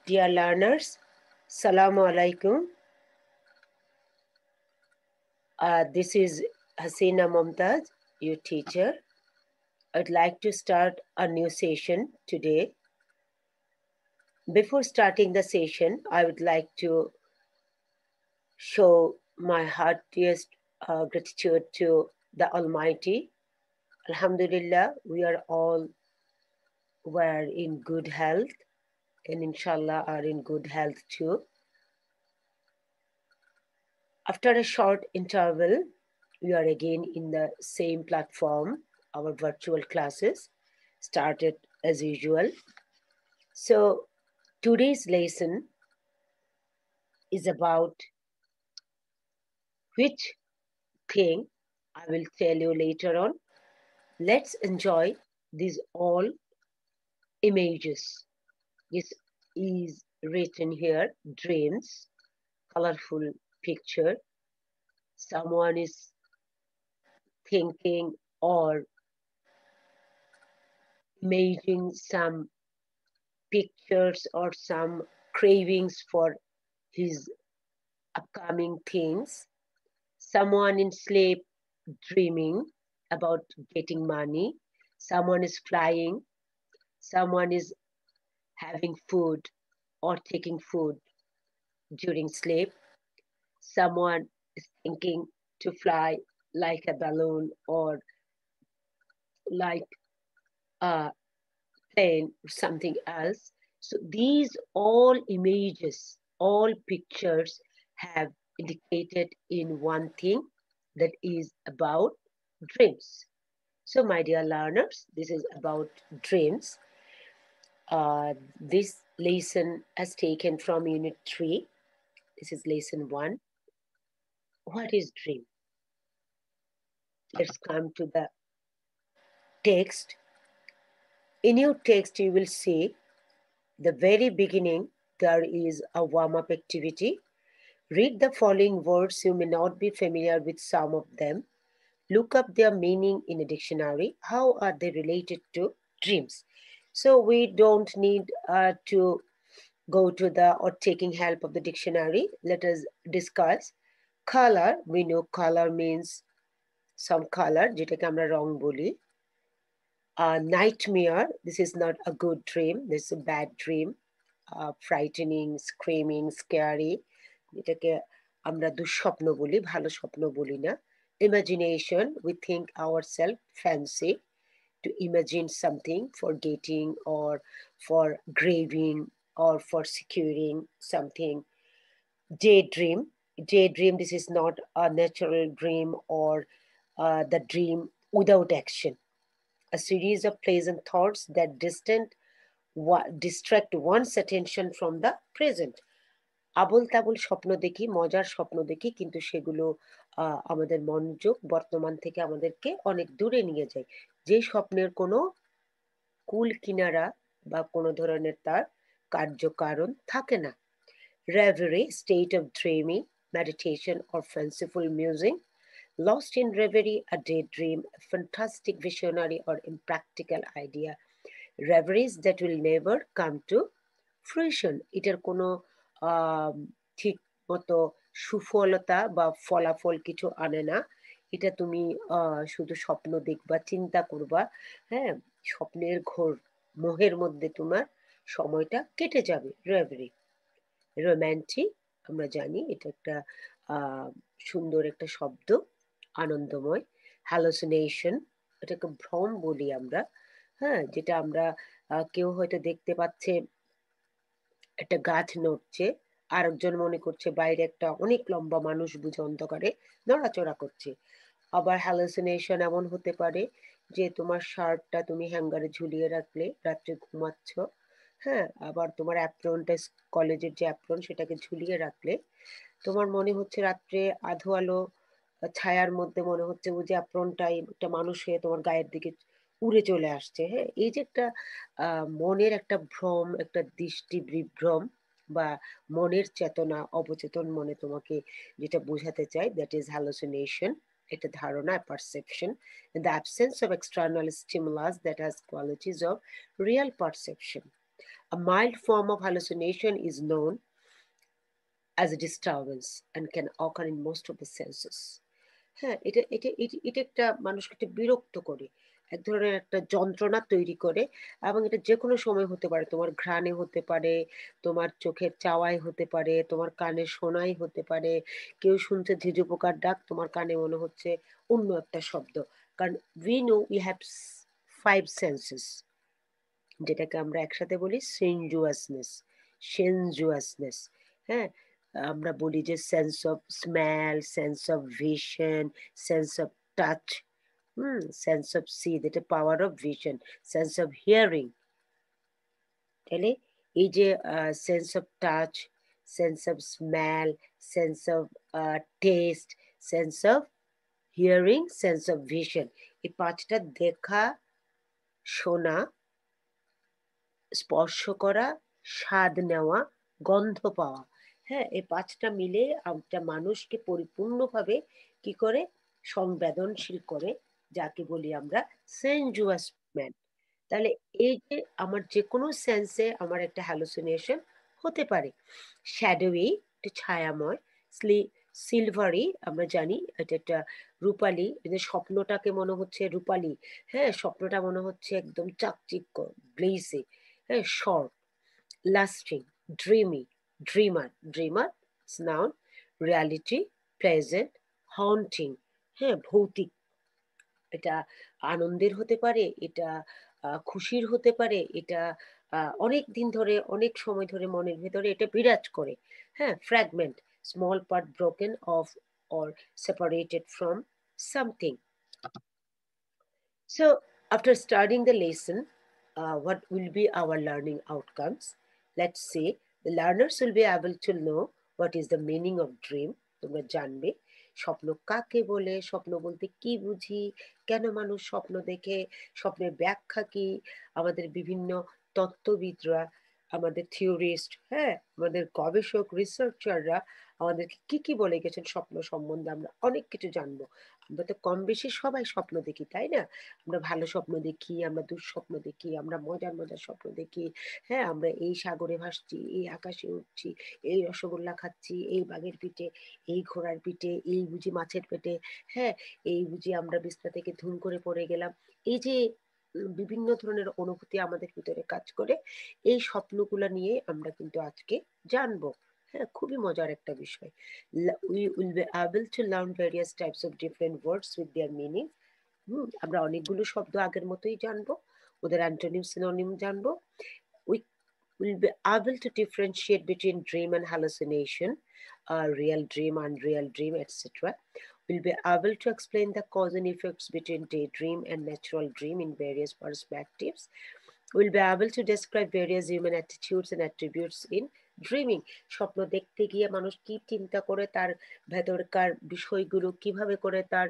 Dear learners, Salamu Alaikum. This is Hasina Mumtaz, your teacher. I'd like to start a new session today. Before starting the session, I would like to show my heartiest gratitude to the Almighty. Alhamdulillah, we are all were in good health and inshallah are in good health too. After a short interval, we are again in the same platform. Our virtual classes started as usual. So today's lesson is about which thing I will tell you later on. Let's enjoy these all images. This is written here, dreams, colorful picture. Someone is thinking or imagining some pictures or some cravings for his upcoming things. Someone in sleep dreaming about getting money. Someone is flying. Someone is having food or taking food during sleep. Someone is thinking to fly like a balloon or like a plane or something else. So these all images, all pictures have indicated in one thing that is about dreams. So my dear learners, this is about dreams. This lesson is taken from Unit 3. This is lesson 1. What is dream? Let's come to the text. In your text, you will see the very beginning, there is a warm-up activity. Read the following words. You may not be familiar with some of them. Look up their meaning in a dictionary. How are they related to dreams? So we don't need to go to the or taking help of the dictionary. Let us discuss. Color, we know color means some color, যেটাকে আমরা রং বলি. Nightmare, this is not a good dream, this is a bad dream. Frightening, screaming, scary, এটাকে আমরা দুঃস্বপ্ন বলি, ভালো স্বপ্ন বলি না. Imagination, we think ourselves fancy, to imagine something for getting or for graving or for securing something. Daydream, daydream, this is not a natural dream or the dream without action. A series of pleasant thoughts that distract one's attention from the present. Abol Tabol স্বপ্ন দেখি, মজার স্বপ্ন দেখি, কিন্তু সেগুলো আমাদের মনোযোগ বর্তমান থেকে আমাদেরকে অনেক দূরে নিয়ে যায়, যে স্বপ্নের কোনো কুল কিনারা বা কোনো ধরনের তার কার্যকারণ থাকে না. Reverie, state of dreaming, meditation or fanciful musing. Lost in reverie, a daydream, a fantastic visionary or impractical idea. Reveries that will never come to fruition. এটার কোনো ঠিক মতো সুফলতা বা ফলাফল কিছু আনে না. এটা তুমি শুধু স্বপ্ন দেখবা, চিন্তা করবা, হ্যাঁ, স্বপ্নের ঘোর মোহের মধ্যে তোমার সময়টা কেটে যাবে. রেভারি. রোম্যান্টিক, আমরা জানি এটা একটা সুন্দর একটা শব্দ, আনন্দময়. হ্যালোসিনেশন, এটাকে ভ্রম বলি আমরা, হ্যাঁ, যেটা আমরা কেউ হয়তো দেখতে পাচ্ছে একটা গাছ নড়ছে, আরেকজন মনে করছে বাইরে একটা অনেক লম্বা মানুষ বুঝে অন্ধকারে নড়াচড়া করছে. আবার হ্যালোসিনেশন এমন হতে পারে যে তোমার শার্টটা তুমি হ্যাঙ্গারে ঝুলিয়ে রাখলে, রাত্রে ঘুমাচ্ছ, হ্যাঁ, আবার তোমার অ্যাপ্রনটা, কলেজের যে অ্যাপ্রন সেটাকে ঝুলিয়ে রাখলে তোমার মনে হচ্ছে রাত্রে আধো আলো ছায়ার মধ্যে মনে হচ্ছে ওই যে অ্যাপ্রনটাই একটা মানুষ হয়ে তোমার গায়ের দিকে উড়ে চলে আসছে, হ্যাঁ. এই যে একটা মনের একটা ভ্রম, একটা দৃষ্টি বিভ্রম বা মনের চেতনা অবচেতন মনে তোমাকে যেটা বোঝাতে চাই, দ্যাট ইজ হ্যালোসিনেশন. এটা ধারণা, perception, in the absence of external stimulus that has qualities of real perception. A mild form of hallucination is known as a disturbance and can occur in most of the senses. হ্যাঁ, এটা একটা মানুষকে একটা বিরক্ত করে। এক ধরনের একটা যন্ত্রণা তৈরি করে এবং এটা যেকোনো সময় হতে পারে। তোমার ঘ্রাণে হতে পারে, তোমার চোখের চাওয়ায় হতে পারে, তোমার কানে শোনায় হতে পারে। কেউ শুনছে ঝিঁঝি পোকার ডাক, তোমার কানে মনে হচ্ছে অন্য একটা শব্দ। কারণ we know we have 5 senses, যেটাকে আমরা একসাথে বলি sensuousness, হ্যাঁ? আমরা বলি যে sense of smell, sense of vision, sense of touch, sense of see, যেটা power of vision, sense of hearing. তাহলে এই যে sense of touch, sense of smell, sense of taste, sense of hearing, sense of vision, এই ৫ টা দেখা, শোনা, স্পর্শ করা, স্বাদ নেওয়া, গন্ধ পাওয়া। হ্যাঁ? এই ৫ টা মিলে একটা মানুষকে পরিপূর্ণভাবে কি করে? সংবেদনশীল করে, যাকে বলি আমরা sensuous man। তাহলে এই যে আমার যেকোনো সেন্সে আমার একটা হ্যালুসিনেশন হতে পারে। শ্যাডোয়ি, একটু ছায়াময়, স্লি সিলভারি, আমরা জানি এটা একটা রূপালি, এই যে স্বপ্নটাকে মনে হচ্ছে রূপালি, হ্যাঁ? স্বপ্নটা মনে হচ্ছে একদম চাকচিক্য, গ্লেজি, হ্যাঁ? Short, lasting, dreamy, dreamer it's noun, reality, pleasant, haunting, হ্যাঁ? ভৌতিক, এটা আনন্দের হতে পারে, এটা খুশির হতে পারে, এটা অনেকদিন ধরে, অনেক সময় ধরে মনের ভেতরে এটা বিরাজ করে। হ্যাঁ? Fragment, small part broken of or separated from something. So, after studying the lesson, what will be our learning outcomes? Let's say the learners will be able to know what is the meaning of dream. তোমরা জানবে স্বপ্ন কাকে বলে, স্বপ্ন বলতে কি বুঝি, কেন মানুষ স্বপ্ন দেখে, স্বপ্নের ব্যাখ্যা কি, আমাদের বিভিন্ন তত্ত্ববিদরা, আমাদের থিওরিস্ট, হ্যাঁ, আমাদের গবেষক, রিসার্চাররা আমাদেরকে কি কি বলে গেছেন স্বপ্ন সম্বন্ধে, আমরা অনেক কিছু জানবো। আমরা তো কম বেশি সবাই স্বপ্ন দেখি, তাই না? আমরা ভালো স্বপ্ন দেখি, আমরা দুঃস্বপ্ন দেখি, আমরা মজার স্বপ্ন দেখি। হ্যাঁ? আমরা এই সাগরে ভাসছি, এই আকাশে উড়ছি, এই রসগোল্লা খাচ্ছি, এই বাঘের পিঠে, এই ঘোড়ার পিঠে, এই বুঝি মাছের পেটে, হ্যাঁ? এই বুঝি আমরা বিছনা থেকে ধুম করে পড়ে গেলাম। এই যে বিভিন্ন ধরনের অনুভূতি আমাদের ভিতরে কাজ করে, এই স্বপ্নগুলা নিয়ে আমরা কিন্তু আজকে জানবো। হ্যাঁ? খুবই মজার একটা বিষয়। We will be able to learn various types of different words with their meaning. আমরা অনেকগুলো শব্দ আগের মতোই জানবো। ওদের অ্যান্টোনিম, সিনোনিম জানবো। We will be able to differentiate between dream and hallucination, real dream, unreal dream, etc. We'll be able to explain the cause and effects between daydream and natural dream in various perspectives. We'll be able to describe various human attitudes and attributes in dreaming. স্বপ্ন দেখতে গিয়ে মানুষ কি চিন্তা করে, তার ভেতরকার বিষয়গুলো কিভাবে করে তার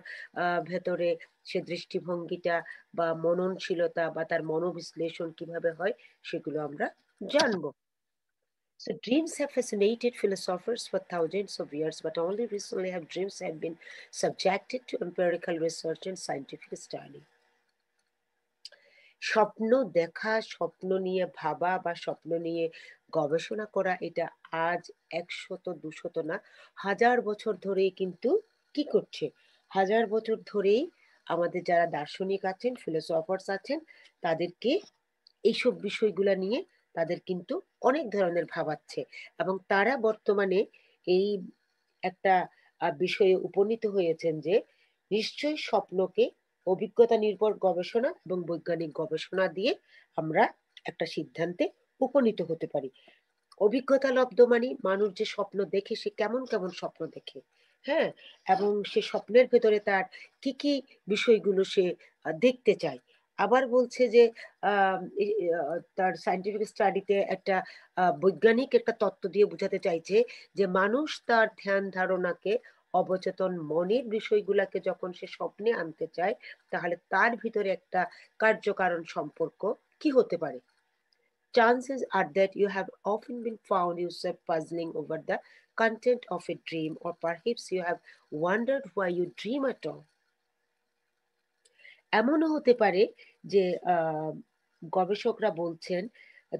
ভেতরে সে দৃষ্টিভঙ্গিটা বা মননশীলতা বা তার মনোবিশ্লেষণ কিভাবে হয়, সেগুলো আমরা জানবো। So dreams have fascinated philosophers for thousands of years, but only recently have dreams have been subjected to empirical research and scientific study. স্বপ্ন দেখা, স্বপ্ন নিয়ে ভাবা বা স্বপ্ন নিয়ে গবেষণা করা, এটা আজ ১০০ ২০০ না, ১০০০ বছর ধরেই কিন্তু কি করছে? ১০০০ বছর ধরেই আমাদের যারা দার্শনিক আছেন, ফিলোসফার্স আছেন, তাদেরকে এইসব বিষয়গুলা নিয়ে তাদের কিন্তু অনেক ধরনের ভাবাচ্ছে এবং তারা বর্তমানে এই একটা বিষয়ে উপনীত হয়েছেন যে নিশ্চয়ই স্বপ্নকে অভিজ্ঞতা নির্ভর গবেষণা এবং বৈজ্ঞানিক গবেষণা দিয়ে আমরা একটা সিদ্ধান্তে উপনীত হতে পারি। অভিজ্ঞতা লব্ধ মানে মানুষ যে স্বপ্ন দেখে সে কেমন কেমন স্বপ্ন দেখে, হ্যাঁ, এবং সে স্বপ্নের ভেতরে তার কি কি বিষয়গুলো সে দেখতে চায়। আবার বলছে যে তার সায়েন্টিফিক স্টাডিতে একটা বৈজ্ঞানিক একটা তত্ত্ব দিয়ে বোঝাতে চাইছে যে মানুষ তার ধ্যান ধারণাকে, অবচেতন মনের বিষয়গুলাকে যখন সে স্বপ্নে আনতে চায়, তাহলে তার ভিতরে একটা কার্যকারণ সম্পর্ক কি হতে পারে। Chances are that you have often been found yourself puzzling over the content of a dream, or perhaps you have wondered why you dream at all. এমনও হতে পারে যে গবেষকরা বলছেন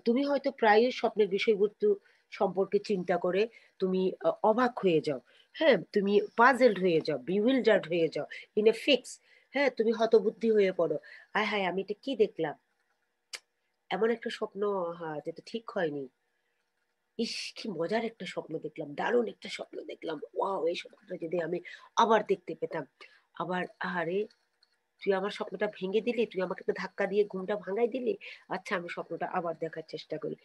তুমি হয়তো প্রায়ই স্বপ্নের বিষয়বস্তু সম্পর্কে চিন্তা করে তুমি অবাক হয়ে যাও। হ্যাঁ? তুমি পাজলড হয়ে যাও, bewildered হয়ে যাও, in a fix। হ্যাঁ? তুমি হতবুদ্ধি হয়ে পড়ো। আয় হায়! আমি এটা কি দেখলাম? এমন একটা স্বপ্ন, যেটা ঠিক হয়নি। ইস! কি মজার একটা স্বপ্ন দেখলাম। দারুণ একটা স্বপ্ন দেখলাম। ওয়াও! এই স্বপ্নটা যদি আমি আবার দেখতে পেতাম। আবার আহারে! তুই আমার স্বপ্নটা ভেঙে দিলি। তুই আমাকে তো ধাক্কা দিয়ে ঘুমটা ভাঙাই দিলি। আচ্ছা, আমি স্বপ্নটা আবার দেখার চেষ্টা করি।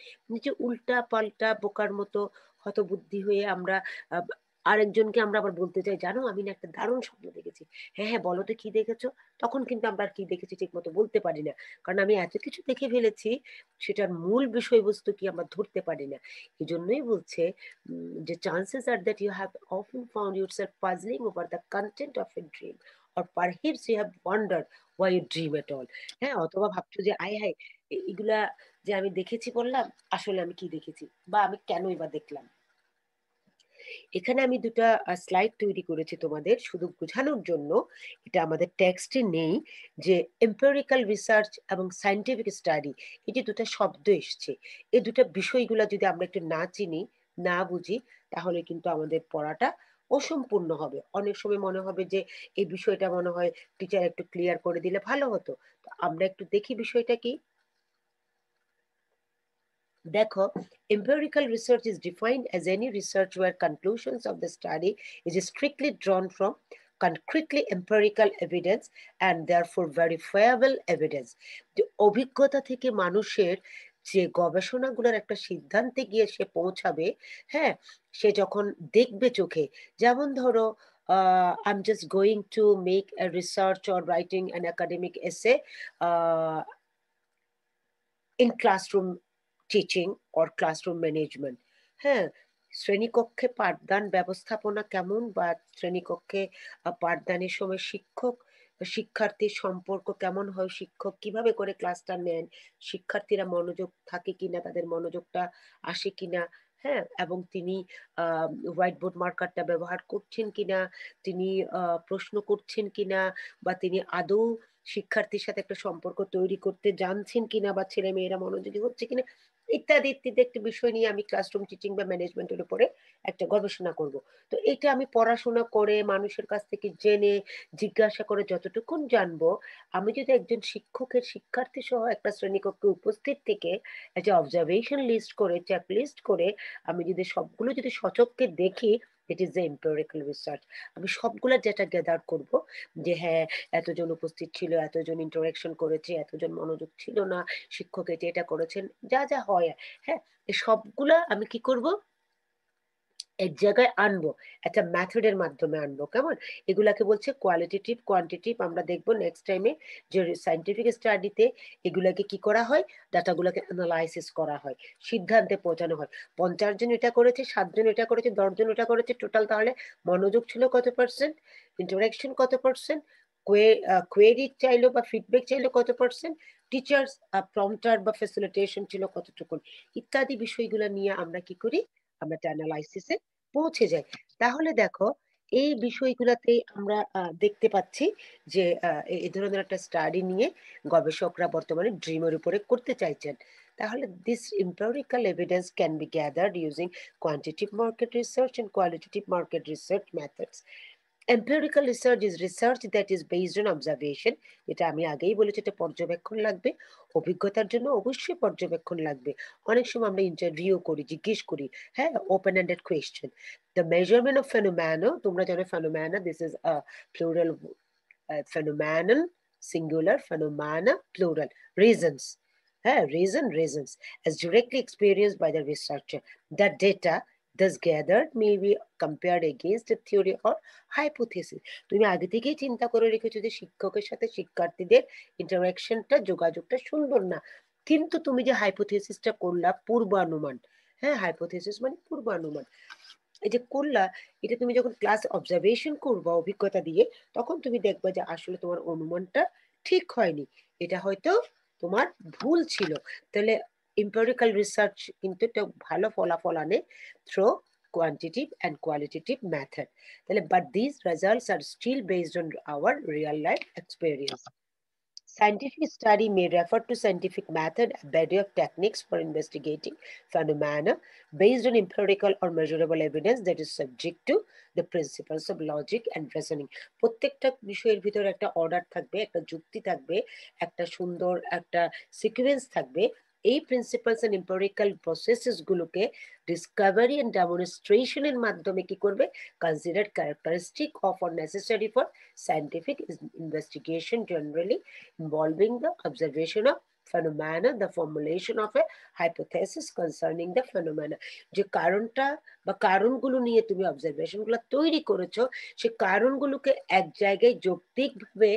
যে উল্টা-পাল্টা বোকার মতো হতবুদ্ধি হয়ে আমরা আব আরেকজনকে আমরা আবার বলতে যাই, "জানো আমি না একটা দারুণ স্বপ্ন দেখেছি।" "হ্যাঁ, হ্যাঁ, বলো তো কি দেখেছো?" তখন কিন্তু আমরা আর কি দেখেছি ঠিকমতো বলতে পারি না। কারণ আমি এত কিছু দেখে ফেলেছি, সেটার মূল বিষয়বস্তু কি আমরা ধরতে পারি না। এজন্যই বলছে যে, "Chances are that you have often found yourself puzzling over the content of a dream, or perhaps you have wondered why you dream at all." হ্যাঁ? অথবা ভাবছো যে, "আয় হায়! এগুলা যে আমি দেখেছি বললাম, আসলে আমি কি দেখেছি? বা আমি কেনই বা দেখলাম?" এখানে আমি ২ টা স্লাইড তৈরি করেছি তোমাদের শুধু বোঝানোর জন্য। এটা আমাদের টেক্সটে নেই যে empirical research এবং scientific study, এই যে ২ টা শব্দ এসছে। এই ২ টা বিষয়গুলা যদি আমরা একটু না চিনি, না বুঝি, তাহলে কিন্তু আমাদের পড়াটা অসম্পূর্ণ হবে। অনেক সময় মনে হবে যে এই বিষয়টা মনে হয় টিচার একটু ক্লিয়ার করে দিলে ভালো হতো। তো আমরা একটু দেখি বিষয়টা কি? দেখো, empirical research is defined as any research where conclusions of the study is strictly drawn from concretely empirical evidence and therefore verifiable evidence। যে অভিজ্ঞতা থেকে মানুষের যে গবেষণাগুলোর একটা সিদ্ধান্তে গিয়ে সে পৌঁছাবে, হ্যাঁ? সে যখন দেখবে চোখে, যেমন ধরো I'm just going to make a research or writing an academic essay uh, in classroom teaching or classroom management. হ্যাঁ? শ্রেণীকক্ষে পাঠদান ব্যবস্থাপনা কেমন, বা শ্রেণীকক্ষে পাঠদানের সময় শিক্ষার্থীর সম্পর্ক কেমন হয়, শিক্ষক কিভাবে করে ক্লাসটা নেন, শিক্ষার্থীরা মনোযোগ থাকে কিনা, তাদের মনোযোগটা আসে কিনা, হ্যাঁ? এবং তিনি আ হোয়াইট বোর্ড মার্কারটা ব্যবহার করছেন কিনা, তিনি প্রশ্ন করছেন কিনা, বা তিনি আদৌ শিক্ষার্থীর সাথে একটা সম্পর্ক তৈরি করতে জানছেন কিনা, বা ছেলেমেয়েরা মনোযোগী হচ্ছে কিনা, ইত্যাদি, ইত্যাদি একটা বিষয় নিয়ে আমি ক্লাসরুম টিচিং বা ম্যানেজমেন্টের উপরে একটা গবেষণা করব। তো এটা আমি পড়াশোনা করে মানুষের কাছ থেকে জেনে জিজ্ঞাসা করে যতটুকুন জানবো, আমি যদি একজন শিক্ষকের শিক্ষার্থী সহ একটা শ্রেণীকক্ষে উপস্থিত থেকে একটা অবজারভেশন লিস্ট করে, চেক লিস্ট করে আমি যদি সবগুলো যদি সচক্ষে দেখি, ইট ইস দ্য এম্পিরিক্যাল রিসার্চ। আমি সবগুলা ডেটা গ্যাদার করব যে হ্যাঁ, এতজন উপস্থিত ছিল, এতজন ইন্টারেকশন করেছে, এতজন মনোযোগ ছিল না, শিক্ষক এটা করেছেন, যা, যা হয়, হ্যাঁ? এই সবগুলা আমি কি করব? এক জায়গায় আনবো। একটা মেথড এর মাধ্যমে আনবো। কেমন? এগুলাকে বলছে কোয়ালিটেটিভ, কোয়ান্টিটেটিভ। আমরা দেখব নেক্সট টাইমে যে সায়েন্টিফিক স্টাডিতে এগুলাকে কি করা হয়? ডাটাগুলাকে এনালাইসিস করা হয়। সিদ্ধান্তে পৌঁছানো হয়। ৫০ জন এটা করেছে, ৭ জন এটা করেছে, ১০ জন এটা করেছে। টোটাল তাহলে মনোযোগ ছিল কত পারসেন্ট? ইন্টারেকশন কত পারসেন্ট? কোয়েরি চাইলো বা ফিডব্যাক চাইলো কত পারসেন্ট? টিচার্স প্রম্পটার বা ফ্যাসিলিটেশন ছিল কতটুকুন? ইত্যাদি বিষয়গুলা নিয়ে আমরা কি করি? আমরা একটা এনালাইসিস এ পৌঁছে যাই। তাহলে দেখো, এই বিষয়গুলাতেই আমরা দেখতে পাচ্ছি যে এ ধরনের একটা স্টাডি নিয়ে গবেষকরা বর্তমানে ড্রিমের উপরে করতে চাইছেন। তাহলে this empirical evidence can be gathered using quantitative market research and qualitative market research methods. Empirical research is research that is based on observation. এটা আমি আগেই বলেছি, এটা পর্যবেক্ষণ লাগবে। অভিজ্ঞতার জন্য অবশ্যই পর্যবেক্ষণ লাগবে। অনেক সময় আমরা ইন্টারভিউ করি, জিজ্ঞেস করি, হ্যাঁ? Open ended question. The measurement of phenomena, তোমরা জানো phenomena, this is a plural, phenomenal singular, phenomena plural, reasons, হ্যাঁ? reasons as directly experienced by the researcher. The data thus gathered may be compared against a theory or hypothesis. তুমি আগে থেকেই চিন্তা করে রেখেছো যে শিক্ষকের সাথে শিক্ষার্থীদের ইন্টারেকশনটা, যোগাযোগটা সুন্দর না। কিন্তু তুমি যে হাইপোথিসিসটা করলা, পূর্বানুমান, হ্যাঁ? হাইপোথিসিস মানে পূর্বানুমান। এই যে করলা, এটা তুমি যখন ক্লাস অবজারভেশন করবা অভিজ্ঞতা দিয়ে, তখন তুমি দেখবা যে আসলে তোমার অনুমানটা ঠিক হয়নি। এটা হয়তো তোমার ভুল ছিল। তাহলে empirical research কিন্তু একটা ভালো ফলাফল আনে through quantitative and qualitative method। তাহলে but these results are still based on our real life experience। Scientific study may refer to scientific method, a body of techniques for investigating phenomena based on empirical or measurable evidence that is subject to the principles of logic and reasoning. প্রত্যেকটা বিষয়ের ভিতরে একটা order থাকবে, একটা যুক্তি থাকবে, একটা সুন্দর একটা সিকোয়েন্স থাকবে। এই প্রিন্সিপালস এন্ড এম্পিরিক্যাল প্রসেসেস গুলোকে ডিসকভারি এন্ড ডেমনস্ট্রেশনের মাধ্যমে কি করবে, consider characteristic of or necessary for scientific investigation, generally involving the observation of phenomena, the formulation of a hypothesis concerning the phenomena. যে কারণটা বা কারণগুলো নিয়ে তুমি অবজারভেশনগুলো তৈরি করেছো, সে কারণগুলোকে এক জায়গায় যৌক্তিকভাবে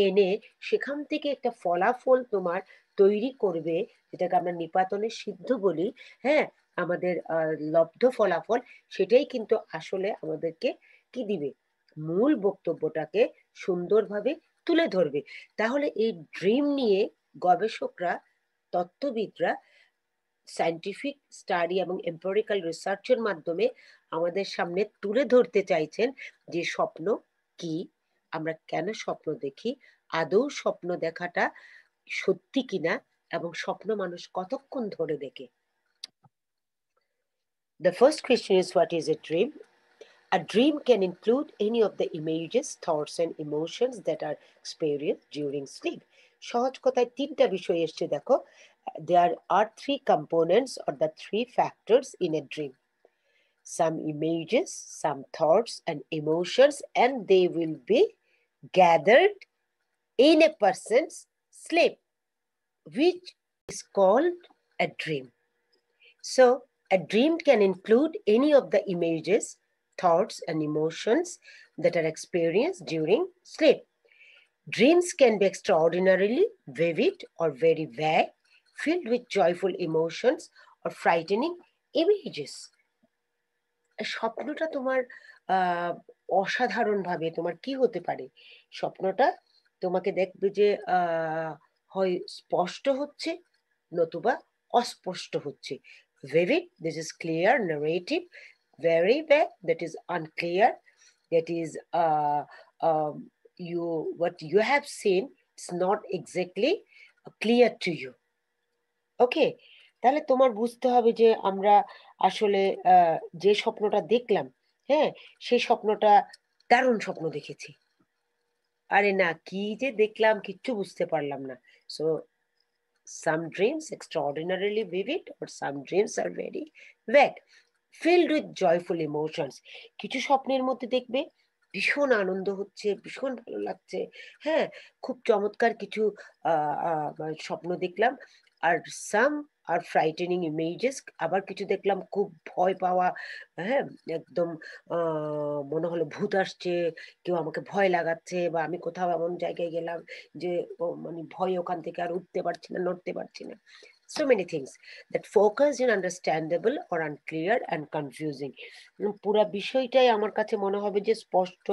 এনে সেখান থেকে একটা ফলাফল তোমার তৈরি করবে, যেটাকে আমরা নিপাতনের সিদ্ধ বলি। হ্যাঁ, আমাদের লব্ধ ফলাফল, সেটাই কিন্তু আসলে আমাদেরকে কি দিবে, মূল বক্তব্যটাকে সুন্দরভাবে তুলে ধরবে। তাহলে এই ড্রিম নিয়ে গবেষকরা, তত্ত্ববিদরা সায়েন্টিফিক স্টাডি এবং এম্পিরিক্যাল রিসার্চের মাধ্যমে আমাদের সামনে তুলে ধরতে চাইছেন যে স্বপ্ন কি, আমরা কেন স্বপ্ন দেখি, আদৌ স্বপ্ন দেখাটা সত্যি কিনা, এবং স্বপ্ন মানুষ কতক্ষণ ধরে দেখে। The first question is, what is a dream? A dream can include any of the images, thoughts and emotions that are experienced during sleep. সহজ কথায় তিনটা বিষয় এসছে দেখো। There are three components or the three factors in a dream. Some images, some thoughts and emotions, and they will be gathered in a person's sleep, which is called a dream. So a dream can include any of the images, thoughts and emotions that are experienced during sleep. Dreams can be extraordinarily vivid or very vague, filled with joyful emotions or frightening images. স্বপ্নটা তোমার অসাধারণভাবে তোমার কি হতে পারে, স্বপ্নটা তোমাকে দেখবে যে হয় স্পষ্ট হচ্ছে, নতুবা অস্পষ্ট হচ্ছে। Vivid, this is clear narrative. Very vague, that is unclear, that is what you have seen, it's not exactly clear to you. ওকে, তাহলে তোমার বুঝতে হবে যে আমরা আসলে যে স্বপ্নটা দেখলাম, হ্যাঁ, সেই স্বপ্নটা দারুণ স্বপ্ন দেখেছি, আরে না কি যে দেখলাম কিচ্ছু বুঝতে পারলাম না। So some dreams extraordinarily vivid or some dreams are very vague, filled with joyful emotions. কিছু স্বপ্নের মধ্যে দেখবে ভীষণ আনন্দ হচ্ছে, ভীষণ ভালো লাগছে, হ্যাঁ, খুব চমৎকার কিছু স্বপ্ন দেখলাম। আর সাম আর ফ্রাইটেনিং ইমেজেস, আবার কিছু দেখলাম খুব ভয় পাওয়া, হ্যাঁ, একদম মনে হলো ভূত আসছে, কেউ আমাকে ভয় লাগাচ্ছে, বা আমি কোথাও এমন জায়গায় গেলাম যে মানে ভয় ওখান থেকে আর উঠতে পারছি না, নড়তে পারছি না। So many things that focus in understandable or unclear and confusing. পুরা বিষয়টাই আমার কাছে মনে হবে যে স্পষ্ট,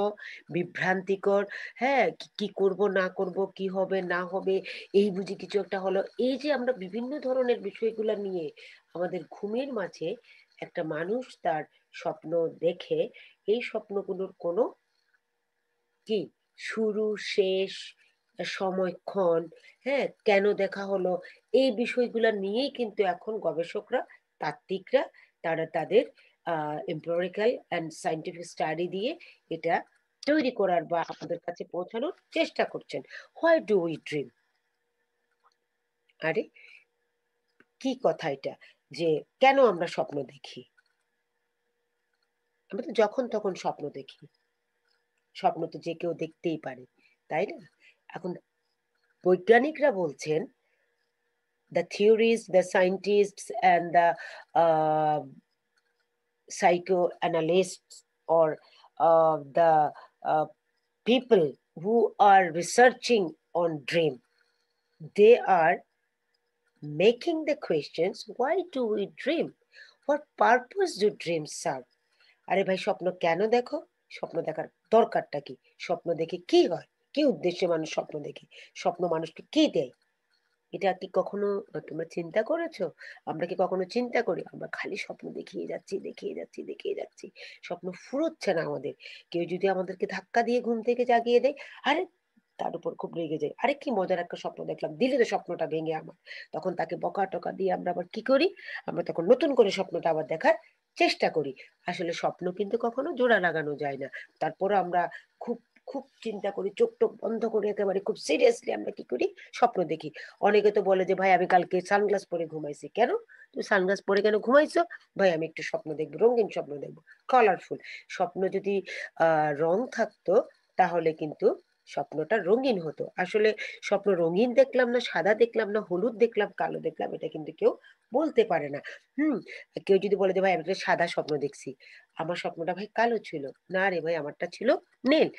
বিভ্রান্তিকর, হ্যাঁ, কি করব না করব, কি হবে না হবে, এই বুঝি কিছু একটা হলো। এই যে আমরা বিভিন্ন ধরনের বিষয়গুলো নিয়ে আমাদের ঘুমের মাঝে একটা মানুষ তার স্বপ্ন দেখে, এই স্বপ্নগুলোর কোনো কি শুরু শেষ, সময়ক্ষণ, হ্যাঁ, কেন দেখা হলো, এই বিষয়গুলো নিয়েই কিন্তু এখন গবেষকরা, তাত্ত্বিকরা, তারা তাদের এমপিরিক্যাল অ্যান্ড সায়েন্টিফিক স্টাডি দিয়ে এটা তৈরি করার বা আমাদের কাছে পৌঁছানোর চেষ্টা করছেন। Why do we dream? আরে কি কথা এটা, যে কেন আমরা স্বপ্ন দেখি? আমরা তো যখন তখন স্বপ্ন দেখি, স্বপ্ন তো যে কেউ দেখতেই পারে, তাই না? এখন বৈজ্ঞানিকরা বলছেন, the theories, the scientists, and the psychoanalysts, or the people who are researching on dream, they are making the questions, why do we dream? What purpose do dreams serve? আরে ভাই, স্বপ্ন কেন দেখো? স্বপ্ন দেখার দরকারটা কি? স্বপ্ন দেখে কি হয়? কি উদ্দেশ্যে মানুষ স্বপ্ন দেখে? স্বপ্ন মানুষকে কি দেয়? এটা কি কখনো তোমরা চিন্তা করেছো? আমরা কি কখনো চিন্তা করি? আমরা খালি স্বপ্ন দেখিয়ে যাচ্ছি, দেখিয়ে যাচ্ছি, দেখিয়ে যাচ্ছি। স্বপ্ন ফুরোচ্ছে না আমাদের। কেউ যদি আমাদেরকে ধাক্কা দিয়ে ঘুম থেকে জাগিয়ে দেয়, আরে তার উপর খুব রেগে যাই। আরে কি মজার একটা স্বপ্ন দেখলাম। দিলি তো স্বপ্নটা ভেঙে আমার। তখন তাকে বকা-টকা দিয়ে আমরা আবার কি করি? আমরা তখন নতুন করে স্বপ্নটা আবার দেখার চেষ্টা করি। আসলে স্বপ্ন কিন্তু কখনো জোড়া লাগানো যায় না। তারপরও আমরা খুব, খুব চিন্তা করি। চোখ-টোখ বন্ধ করে একেবারে খুব সিরিয়াসলি আমরা কি করি? স্বপ্ন দেখি। অনেকে তো বলে যে, "ভাই আমি কালকে সানগ্লাস পরে ঘুমাইছি।" কেন? তুমি সানগ্লাস পরে কেন ঘুমাইছো? "ভাই আমি একটু স্বপ্ন দেখব, রঙিন স্বপ্ন দেখব, কালারফুল।" স্বপ্ন যদি আ রং থাকতো তাহলে কিন্তু স্বপ্নটা রঙিন হতো। আসলে স্বপ্ন রঙিন দেখলাম না, সাদা দেখলাম না, হলুদ দেখলাম, কালো দেখলাম এটা কিন্তু কেউ বলতে পারে না। হুম? কেউ যদি বলে যে, "ভাই আমি একটা সাদা স্বপ্ন দেখছি।" আমার স্বপ্নটা ভাই কালো ছিল। না রে ভাই আমারটা ছিল নীল।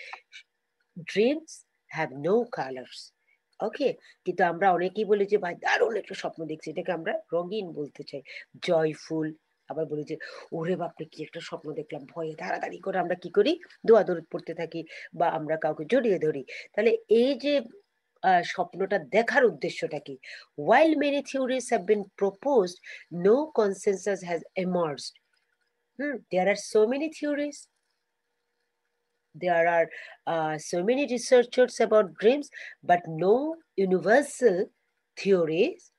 Dreams have no colours. Okay? কিন্তু আমরা অনেকেই বলি যে, "ভাই দারুণ একটা স্বপ্ন দেখছি।" এটাকে আমরা রঙিন বলতে চাই। জয়ফুল আবার বলি যে, "ওরে বাপরে! কি একটা স্বপ্ন দেখলাম।" ভয়ে তাড়াতাড়ি করে আমরা কি করি? দোয়া-দরুদ পড়তে থাকি বা আমরা কাউকে জড়িয়ে ধরি। তাহলে এই যে স্বপ্নটা দেখার উদ্দেশ্যটা কি? While many theories have been proposed, no consensus has emerged. There are so many theories. There are so many researchers about dreams, but no universal theories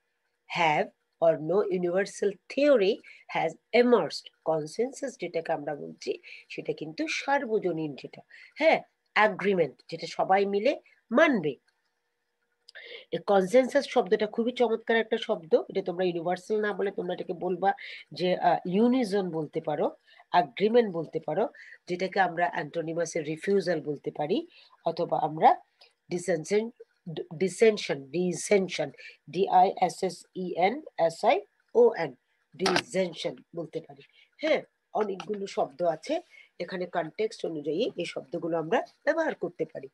have or no universal theory has emerged. Consensus যেটাকে আমরা বলছি সেটা কিন্তু সার্বজনীন যেটা। হ্যাঁ? agreement যেটা সবাই মিলে মানবে। এই কনসেনসাস শব্দটা খুবই চমৎকার একটা শব্দ। এটা তোমরা ইউনিভার্সাল না বলে তোমরা এটাকে বলবা যে ইউনিজন বলতে পারো, এগ্রিমেন্ট বলতে পারো, যেটাকে আমরা অ্যান্টোনিমাস এর রিফিউজাল বলতে পারি অথবা আমরা ডিসেনশন ডিসেনশন ডিআইএসএসইএনএসআইওএন ডিসেনশন বলতে পারি। হ্যাঁ? অনেকগুলো শব্দ আছে। এখানে কনটেক্সট অনুযায়ী এই শব্দগুলো আমরা ব্যবহার করতে পারি।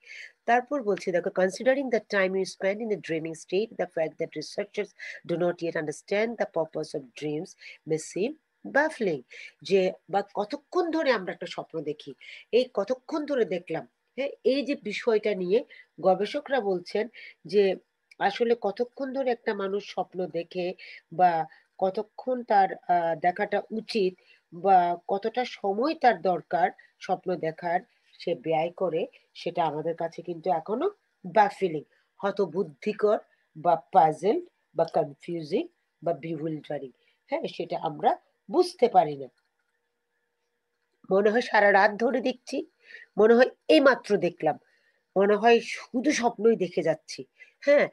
তারপর বলছি দেখো considering the time you spend in the dreaming state, the fact that researchers do not yet understand the purpose of dreams may seem baffling. যে বা কতক্ষণ ধরে আমরা একটা স্বপ্ন দেখি, এই কতক্ষণ ধরে দেখলাম, হ্যাঁ এই যে বিষয়টা নিয়ে গবেষকরা বলছেন যে আসলে কতক্ষণ ধরে একটা মানুষ স্বপ্ন দেখে বা কতক্ষণ তার দেখাটা উচিত বা কতটা সময় তার দরকার স্বপ্ন দেখার সে ব্যয় করে সেটা আমাদের কাছে কিন্তু এখনো baffling, হতবুদ্ধিকর বা puzzled বা কনফিউজিং বা bewildering, হ্যাঁ? সেটা আমরা বুঝতে পারি না। মনে হয় সারারাত ধরে দেখছি। মনে হয় এইমাত্র দেখলাম। মনে হয় শুধু স্বপ্নই দেখে যাচ্ছি। হ্যাঁ?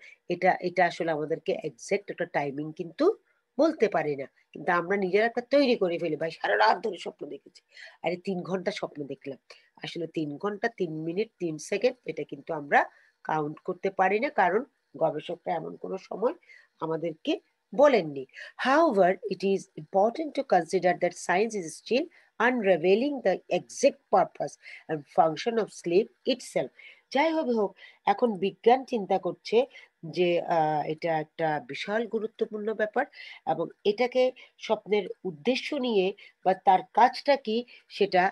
এটা আসলে আমাদেরকে এক্সাক্ট একটা টাইমিং কিন্তু বলতে পারি না। কিন্তু আমরা নিজেরা একটা তৈরি করে ফেলি। ভাই সারারাত ধরে স্বপ্ন দেখেছি। আরে ৩ ঘন্টা স্বপ্ন দেখলাম। আসলে ৩ ঘন্টা ৩ মিনিট ৩ সেকেন্ড এটা কিন্তু আমরা কাউন্ট করতে পারি না। কারণ গবেষকরা এমন কোন সময় আমাদেরকে বলেননি। However, it is important to consider that science is still unraveling the exact purpose and function of sleep itself. যাই হবে হোক, এখন বিজ্ঞান চিন্তা করছে যে এটা একটা বিশাল গুরুত্বপূর্ণ ব্যাপার এবং এটাকে স্বপ্নের উদ্দেশ্য নিয়ে বা তার কাজটা কি সেটা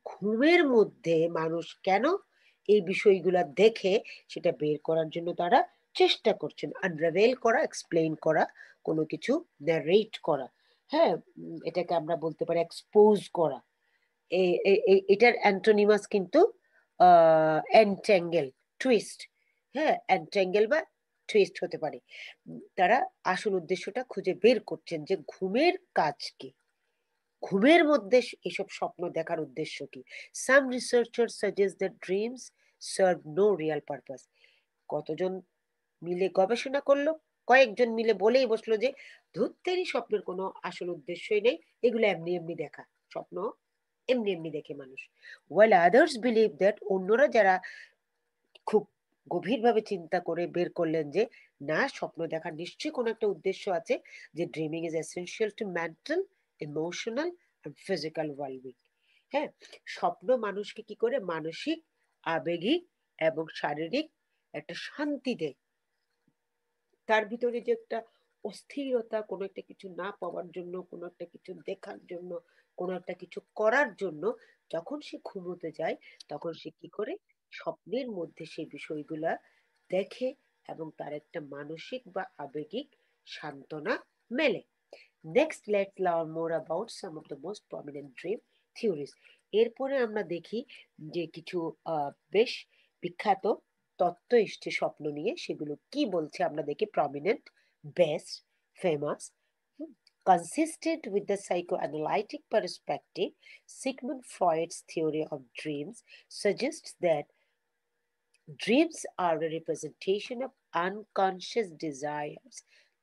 ঘুমের মধ্যে মানুষ কেন এই বিষয়গুলা দেখে সেটা বের করার জন্য তারা চেষ্টা করছেন। আনরাভেল করা, এক্সপ্লেইন করা, কোনো কিছু ন্যারেট করা। হ্যাঁ? এটাকে আমরা বলতে পারি এক্সপোজ করা। এ এ এ এটার অ্যান্টোনিমাস কিন্তু আ এনট্যাঙ্গেল, টুইস্ট। হ্যাঁ? এনট্যাঙ্গেল বা টুইস্ট হতে পারে। তারা আসল উদ্দেশ্যটা খুঁজে বের করছেন যে ঘুমের কাজ কি? ঘুমের মধ্যে এসব স্বপ্ন দেখার উদ্দেশ্য কি? Some researchers suggest that dreams serve no real purpose. কতজন মিলে গবেষণা করলো? কয়েকজন মিলে বলেই বসলো যে, "ধুত্তেরি স্বপ্নের কোনো আসল উদ্দেশ্যই নেই। এগুলো এমনি, এমনি দেখা। স্বপ্ন এমনি, এমনি দেখে মানুষ।" While others believe that অন্যরা যারা খুব গভীরভাবে চিন্তা করে বের করলেন যে, না স্বপ্ন দেখার নিশ্চয়ই কোনো একটা উদ্দেশ্য আছে যে dreaming is essential to mental, emotional and physical wellbeing. হ্যাঁ? স্বপ্ন মানুষকে কি করে মানসিক, আবেগিক এবং শারীরিক একটা শান্তি দেয়। তার ভিতরে যে একটা অস্থিরতা কোনো একটা কিছু না পাওয়ার জন্য, কোনো একটা কিছু দেখার জন্য, কোনো একটা কিছু করার জন্য যখন সে ঘুমোতে যায় তখন সে কি করে স্বপ্নের মধ্যে সেই বিষয়গুলা দেখে এবং তার একটা মানসিক বা আবেগিক সান্ত্বনা মেলে। Next let's learn more about some of the most prominent dream theories. এরপরে আমরা দেখি যে কিছু বেশ বিখ্যাত তত্ত্ব এসছে স্বপ্ন নিয়ে, সেগুলো কি বলছে আমরা দেখি। Prominent, best, famous. Consistent with the psychoanalytic perspective, Sigmund Freud's theory of dreams suggests that dreams are a representation of unconscious desires,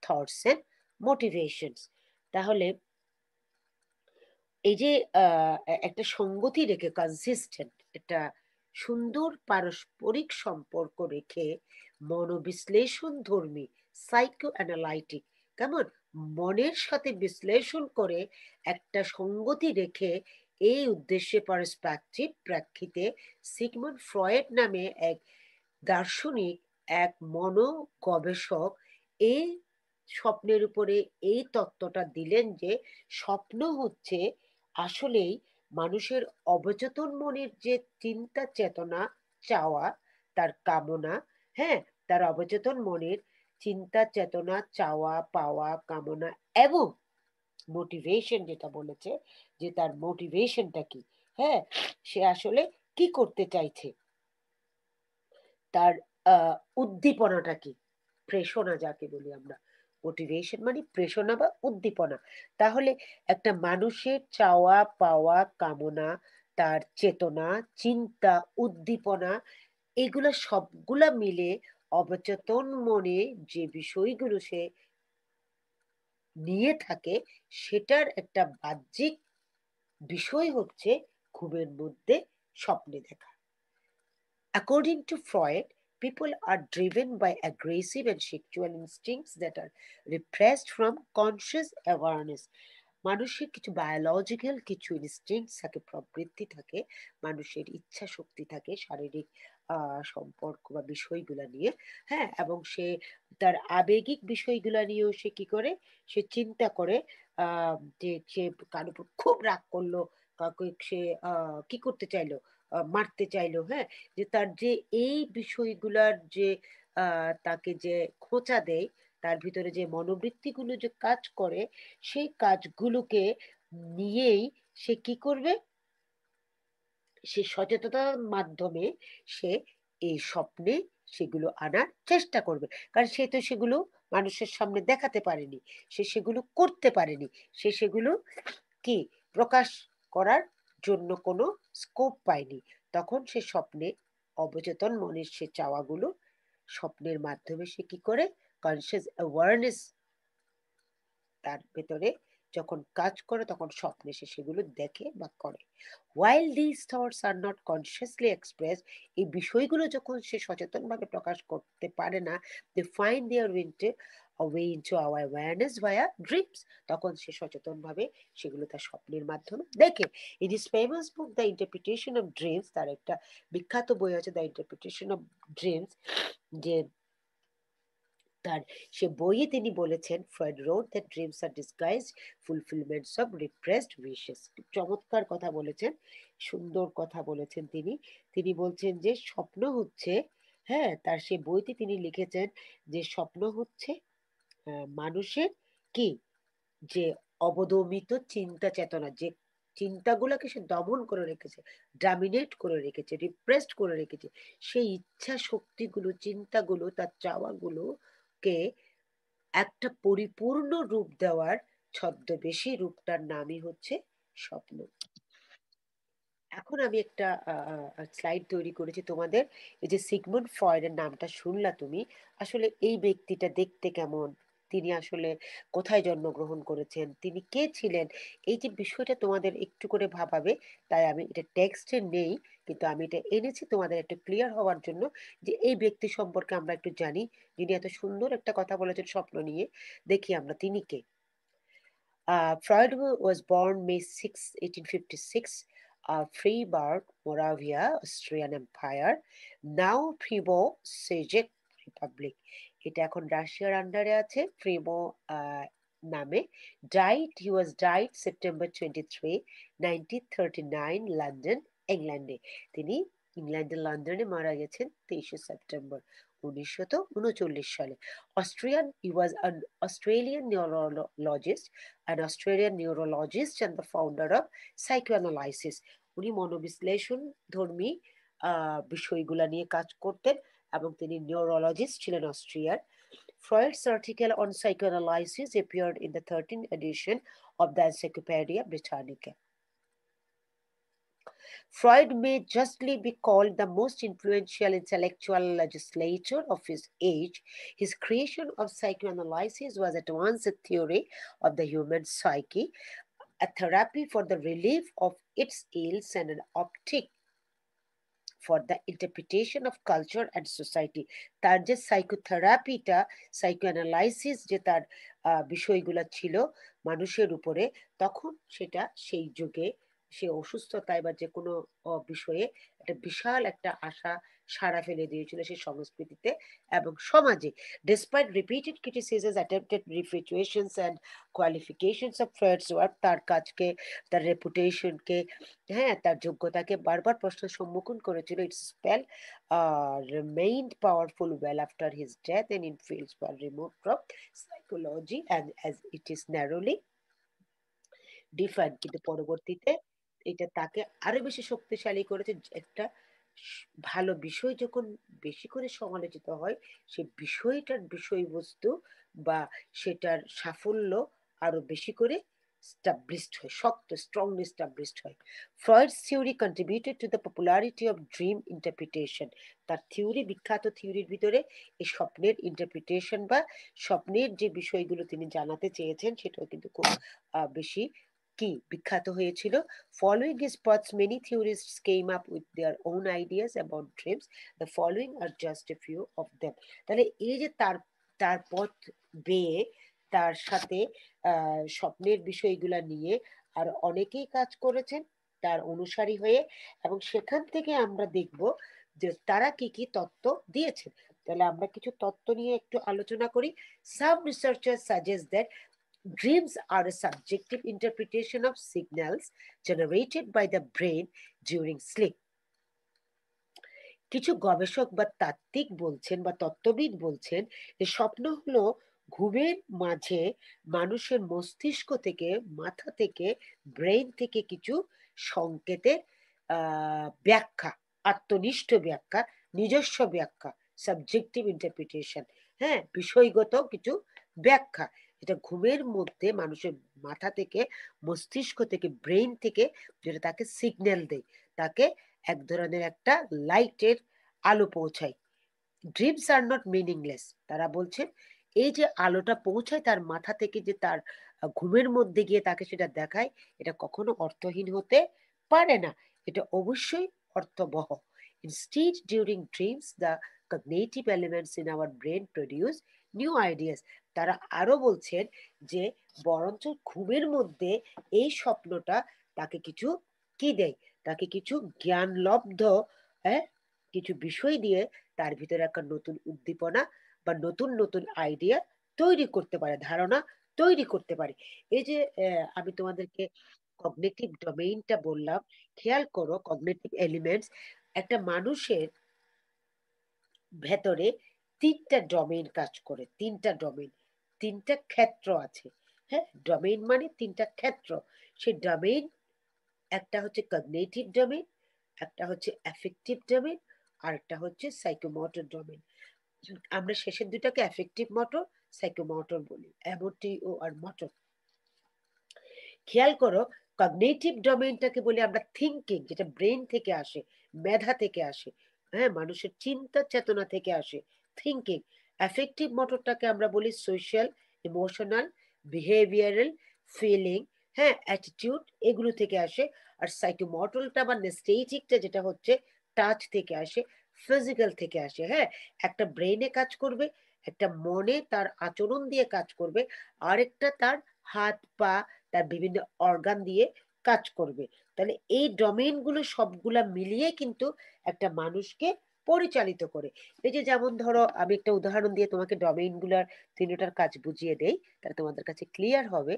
thoughts and motivations. তাহলে এই যে একটা সঙ্গতি রেখে, কনসিস্টেন্ট একটা সুন্দর পারস্পরিক সম্পর্ক রেখে, মনোবিশ্লেষণ ধর্মী, সাইকো অ্যানালাইটিক, কেমন, মনের সাথে বিশ্লেষণ করে একটা সঙ্গতি রেখে, এই উদ্দেশ্যে পারস্পেক্টিভ প্রেক্ষিতে সিগমন্ড ফ্রয়েড নামে এক দার্শনিক, এক মনোগবেষক এই স্বপ্নের উপরে এই তত্ত্বটা দিলেন যে স্বপ্ন হচ্ছে আসলেই মানুষের অবচেতন মনের যে চিন্তা চেতনা, চাওয়া, তার কামনা, হ্যাঁ, তার অবচেতন মনের চিন্তা চেতনা, চাওয়া পাওয়া, কামনা এবং মোটিভেশন, যেটা বলেছে যে তার মোটিভেশনটা কি, হ্যাঁ, সে আসলে কি করতে চাইছে, তার উদ্দীপনাটা কি, প্রেষণা যাকে বলি আমরা। মোটিভেশন মানে প্রেষণা বা উদ্দীপনা। তাহলে একটা মানুষের চাওয়া পাওয়া, কামনা, তার চেতনা, চিন্তা, উদ্দীপনা, এগুলা সবগুলা মিলে অবচেতন মনে যে বিষয়গুলো সে নিয়ে থাকে, সেটার একটা বাহ্যিক বিষয় হচ্ছে ঘুমের মধ্যে স্বপ্নে দেখা। According to Freud, people are driven by aggressive and sexual instincts that are repressed from conscious awareness. মানুষের কিছু বায়োলজিক্যাল কিছু ইনস্টিংক্টস থাকে, প্রবৃত্তি থাকে, মানুষের ইচ্ছা শক্তি থাকে শারীরিক সম্পর্ক বা বিষয়গুলা নিয়ে, হ্যাঁ, এবং সে তার আবেগিক বিষয়গুলা নিয়েও সে কি করে, সে চিন্তা করে যে সে কারোর উপর খুব রাগ করলো, কাউকে সে কি করতে চাইলো, মারতে চাইলো, হ্যাঁ, যে তার যে এই বিষয়গুলার যে তাকে যে খোঁচা দেয়, তার ভিতরে যে মনোবৃত্তিগুলো যে কাজ করে, সেই কাজগুলোকে নিয়েই সে কি করবে, সে সচেতনতার মাধ্যমে সে এই স্বপ্নে সেগুলো আনার চেষ্টা করবে। কারণ সে তো সেগুলো মানুষের সামনে দেখাতে পারেনি, সে সেগুলো করতে পারেনি, সে সেগুলো কি প্রকাশ করার জন্য কোনো স্কোপ পায়নি। তখন সে স্বপ্নে অবচেতন মনের সে চাওয়াগুলো স্বপ্নের মাধ্যমে সে কি করে, কনসিয়াস অ্যাওয়ারনেস তার ভেতরে যখন কাজ করে, তখন স্বপ্নে সে সেগুলো দেখে বা করে। While these thoughts are not consciously expressed, এই বিষয়গুলো যখন সে সচেতনভাবে প্রকাশ করতে পারে না, they find their way into our awareness via dreams. তখন সে সচেতনভাবে সেগুলো তার স্বপ্নের মাধ্যমে দেখে। In his famous book The Interpretation of Dreams, তার একটা বিখ্যাত বই আছে দ্য ইন্টারপ্রিটেশন অফ ড্রিমস, যে তার সে বইয়ে তিনি বলেছেন, Freud wrote that dreams are disguised fulfilments of repressed wishes. চমৎকার কথা বলেছেন, সুন্দর কথা বলেছেন তিনি। তিনি বলছেন যে স্বপ্ন হচ্ছে, হ্যাঁ, তার সে বইতে তিনি লিখেছেন যে স্বপ্ন হচ্ছে মানুষের কি, যে অবদমিত চিন্তা চেতনা, যে চিন্তাগুলোকে সে দমন করে রেখেছে, ডমিনেট করে রেখেছে, রিপ্রেসড করে রেখেছে, সেই ইচ্ছা শক্তিগুলো, চিন্তাগুলো, তার চাওয়াগুলোকে একটা পরিপূর্ণ রূপ দেওয়ার ছদ্মবেশী রূপটার নামই হচ্ছে স্বপ্ন। এখন আমি একটা স্লাইড তৈরি করেছি তোমাদের। এই যে সিগমুন্ড ফ্রয়েডের নামটা শুনলা তুমি, আসলে এই ব্যক্তিটা দেখতে কেমন, তিনি আসলে কোথায় জন্মগ্রহণ করেছেন, তিনি কে ছিলেন, এই যে বিষয়টা তোমাদের একটু করে ভাবাবে, তাই আমি এটা টেক্সটে নেই, কিন্তু আমি এটা এনেছি তোমাদের একটু ক্লিয়ার হওয়ার জন্য, যে এই ব্যক্তি সম্পর্কে আমরা একটু জানি, যিনি এত সুন্দর একটা কথা বলেছেন স্বপ্ন নিয়ে। দেখি আমরা তিনি কে। Freud was born May 6, 1856, Freiburg, Moravia, Austrian Empire, now Primo-Czech Republic. এটা এখন রাশিয়ার আন্ডারে আছে, প্রিমো নামে। He was died September 23, 1939, London, ইংল্যান্ডে। তিনি ইংল্যান্ডের লন্ডনে মারা গেছেন 23 সেপ্টেম্বর 1939 সালে। He was an Australian neurologist and the founder of psychoanalysis. উনি মনোবিশ্লেষণ ধর্মী বিষয়গুলা নিয়ে কাজ করতেন এবং তিনি নিউরোলজিস্ট ছিলেন অস্ট্রিয়ার। Freud's article on psychoanalysis appeared in the 13th edition of the Encyclopedia Britannica. Freud may justly be called the most influential intellectual legislator of his age. His creation of psychoanalysis was at once a theory of the human psyche, a therapy for the relief of its ills, and an optic for the interpretation of culture and society. তার যে সাইকোথেরাপিটা, psychoanalysis যে তার বিষয়গুলো ছিল মানুষের উপরে, তখন সেটা সেই যুগে সে অসুস্থতায় বা যে কোনো বিষয়ে একটা বিশাল একটা আশা সাড়া ফেলে দিয়েছিল সেই সংস্কৃতিতে এবং সমাজে। Despite repeated criticisms, attempted refutations and qualifications of Freud's work, তার কাজকে, তার রেপুটেশনকে, হ্যাঁ, তার যোগ্যতাকে বারবার প্রশ্নের সম্মুখীন করেছিল। Its spell remained powerful well after his death, and in fields were removed from psychology and as it is narrowly defined. কিন্তু পরবর্তীতে এটা তাকে আরো বেশি শক্তিশালী করেছে। একটা ভালো বিষয় যখন বেশি করে সমালোচিত হয়, সে বিষয়টার বিষয়বস্তু বা সেটার সাফল্য আরো বেশি করে established হয়, শক্ত, strongly established হয়। Freud's theory contributed to the popularity of dream interpretation. তার থিওরি, বিখ্যাত থিওরির ভিতরে এই স্বপ্নের ইন্টারপ্রিটেশন বা স্বপ্নের যে বিষয়গুলো তিনি জানাতে চেয়েছেন সেটাও কিন্তু খুব বেশি কি বিখ্যাত হয়েছিল। Following his paths, many theorists came up with their own ideas about dreams. The following are just a few of them. তাহলে এই যে তার তার পথ বেয়ে তার সাথে স্বপ্নের বিষয়গুলা নিয়ে আর অনেকেই কাজ করেছেন তার অনুসারী হয়ে, এবং সেখান থেকে আমরা দেখব যে তারা কি কি তত্ত্ব দিয়েছেন। তাহলে আমরা কিছু তত্ত্ব নিয়ে একটু আলোচনা করি। Some researchers suggest that dreams are a subjective interpretation of signals generated by the brain during sleep. কিছু গবেষক বা তাত্ত্বিক বলছেন বা তত্ত্ববিদ বলছেন যে স্বপ্ন হলো ঘুমের মাঝে মানুষের মস্তিষ্ক থেকে, মাথা থেকে, ব্রেন থেকে কিছু সংকেতের ব্যাখ্যা, আত্মনিষ্ঠ ব্যাখ্যা, নিজস্ব ব্যাখ্যা, সাবজেক্টিভ ইন্টারপ্রিটেশন, হ্যাঁ, বিষয়গত কিছু ব্যাখ্যা। এটা ঘুমের মধ্যে মানুষের মাথা থেকে, মস্তিষ্ক থেকে, ব্রেন থেকে যেটা তাকে সিগন্যাল দেয়, তাকে এক ধরনের একটা লাইটের আলো পৌঁছায়। Dreams are not meaningless. তারা বলছেন এই যে আলোটা পৌঁছায় তার মাথা থেকে, যে তার ঘুমের মধ্যে গিয়ে তাকে সেটা দেখায়, এটা কখনো অর্থহীন হতে পারে না, এটা অবশ্যই অর্থবহ। Instead, during dreams, the cognitive elements in our brain produce new ideas. তারা আরো বলছেন যে বরঞ্চ ঘুমের মধ্যে এই স্বপ্নটা তাকে কিছু কি দেয়, তাকে কিছু জ্ঞানলব্ধ, হ্যাঁ, কিছু বিষয় দিয়ে তার ভিতরে একটা নতুন উদ্দীপনা বা নতুন নতুন আইডিয়া তৈরি করতে পারে, ধারণা তৈরি করতে পারে। এই যে আমি তোমাদেরকে কগনিটিভ ডোমেইনটা বললাম, খেয়াল করো কগনিটিভ এলিমেন্টস, একটা মানুষের ভেতরে তিনটা ডোমেইন কাজ করে, তিনটা ডোমেইন, তিনটা ক্ষেত্র আছে। হ্যাঁ, ডোমেইন মানে তিনটা ক্ষেত্র। সেই ডোমেইন, একটা হচ্ছে কগনিটিভ ডোমেইন, একটা হচ্ছে অ্যাফেক্টিভ ডোমেইন, আর একটা হচ্ছে সাইকোমোটর ডোমেইন। আমরা শেষের দুটাকে অ্যাফেক্টিভ মোটর, সাইকোমোটর বলি, অ্যামোটিও আর মোটর। খেয়াল করো, কগনিটিভ ডোমেইনটাকে বলি আমরা থিঙ্কিং, যেটা ব্রেন থেকে আসে, মেধা থেকে আসে, হ্যাঁ, মানুষের চিন্তা চেতনা থেকে আসে, থিঙ্কিং। অ্যাফেক্টিভ মোটরটাকে আমরা বলি সোশ্যাল, ইমোশনাল, বিহেভিয়ারাল, ফিলিং, হ্যাঁ, অ্যাটিটিউড, এগুলো থেকে আসে। আর সাইকোমোটরটা বা নেস্টেটিকটা যেটা হচ্ছে টাচ থেকে আসে, ফিজিক্যাল থেকে আসে। হ্যাঁ, একটা ব্রেনে কাজ করবে, একটা মনে তার আচরণ দিয়ে কাজ করবে, আরেকটা তার হাত পা, তার বিভিন্ন অর্গান দিয়ে কাজ করবে। তাহলে এই ডোমেইন গুলো সবগুলা মিলিয়ে কিন্তু একটা মানুষকে পরিচালিত করে। এই যে যেমন ধরো, আমি একটা উদাহরণ দিয়ে তোমাকে ডোমেইন গুলার তিনটার কাজ বুঝিয়ে দেই, তাহলে তোমাদের কাছে ক্লিয়ার হবে।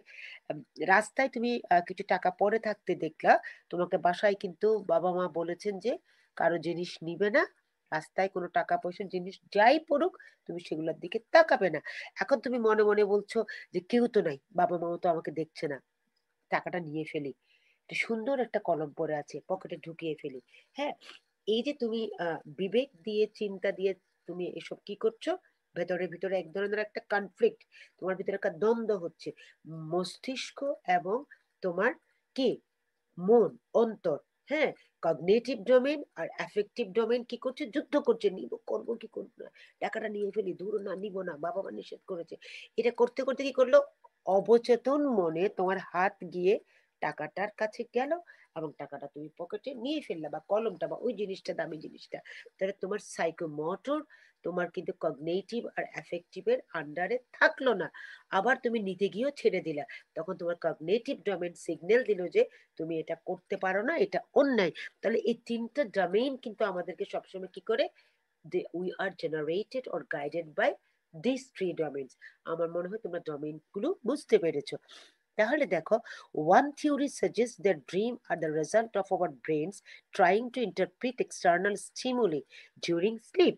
আম, রাস্তায় তুমি কিছু টাকা পড়ে থাকতে দেখলা, তোমাকে বাসায় কিন্তু বাবা মা বলেছেন যে কারো জিনিস নিবে না, রাস্তায় কোনো টাকা পয়সা জিনিস যাই পড়ুক তুমি সেগুলোর দিকে তাকাবে না। এখন তুমি মনে মনে বলছো যে কেউ তো নাই, বাবা মাও তো আমাকে দেখছে না, টাকাটা নিয়ে ফেলি, একটা সুন্দর একটা কলম পড়ে আছে পকেটে ঢুকিয়ে ফেলি। হ্যাঁ, এই যে তুমি বিবেক দিয়ে চিন্তা দিয়ে তুমি এসব কি করছো, ভেতরে ভিতরে এক ধরনের একটা কনফ্লিক্ট, তোমার ভিতরে একটা দ্বন্দ্ব হচ্ছে মস্তিষ্ক এবং তোমার কি মন, অন্তর, হ্যাঁ? কগনিটিভ ডোমেইন আর অ্যাফেক্টিভ ডোমেইন কি করছে? যুদ্ধ করছে। নিবো, করবো কি করবো না? টাকাটা নিয়ে ফেলি, ধুর না নিবো না, বাবা-মা নিষেধ করেছে। এটা করতে, করতে কি করলো? অবচেতন মনে তোমার হাত গিয়ে টাকাটার কাছে গেল এবং টাকাটা তুমি পকেটে নিয়ে ফেললা বা কলমটা বা ওই জিনিসটা দামি জিনিসটা। তাহলে তোমার সাইকোমোটর তোমার কিন্তু কগনিটিভ আর অ্যাফেক্টিভ এর আন্ডারে থাকলো না। আবার তুমি নিতে গিয়েও ছেড়ে দিলা। তখন তোমার কগনিটিভ ডোমেইন সিগন্যাল দিল যে তুমি এটা করতে পারো না, এটা অন্যায়। তাহলে এই ৩ টা ডোমেইন কিন্তু আমাদেরকে সবসময় কি করে? We are generated or guided by this 3 domains. আমার মনে হয় তোমরা ডোমেইন গুলো বুঝতে পেরেছো। তাহলে দেখো, one theory suggests that dream are the result of our brains trying to interpret external stimuli during sleep.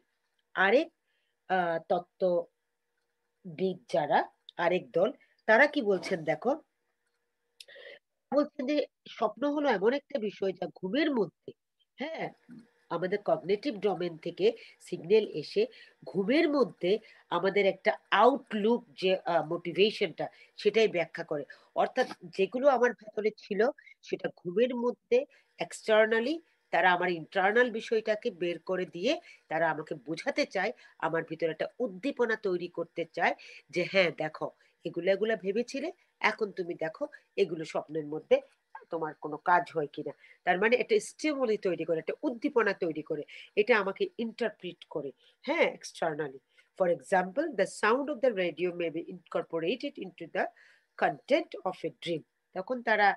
আরেক তত্ত্ববিদ যারা, আরেক দল, তারা কি বলছেন দেখো, বলছেন যে স্বপ্ন হলো এমন একটা বিষয় যা ঘুমের মধ্যে, হ্যাঁ, আমাদের কগনিটিভ ডোমেন থেকে সিগন্যাল এসে ঘুমের মধ্যে আমাদের একটা আউটলুক যে মোটিভেশনটা সেটাই ব্যাখ্যা করে। অর্থাৎ যেগুলো আমার ভেতরে ছিল সেটা ঘুমের মধ্যে এক্সটার্নালি তারা আমার ইন্টারনাল বিষয়টাকে বের করে দিয়ে তারা আমাকে বোঝাতে চায়, আমার ভিতরে একটা উদ্দীপনা তৈরি করতে চায় যে হ্যাঁ দেখো, এগুলো এগুলা ভেবেছিলে, এখন তুমি দেখো এগুলো স্বপ্নের মধ্যে তোমার কোনো কাজ হয় কিনা। তার মানে একটা স্টিমুলি তৈরি করে, একটা উদ্দীপনা তৈরি করে, এটা আমাকে ইন্টারপ্রিট করে, হ্যাঁ, externally. For example, the sound of the radio may be Incorporated into the content of a dream. তখন তারা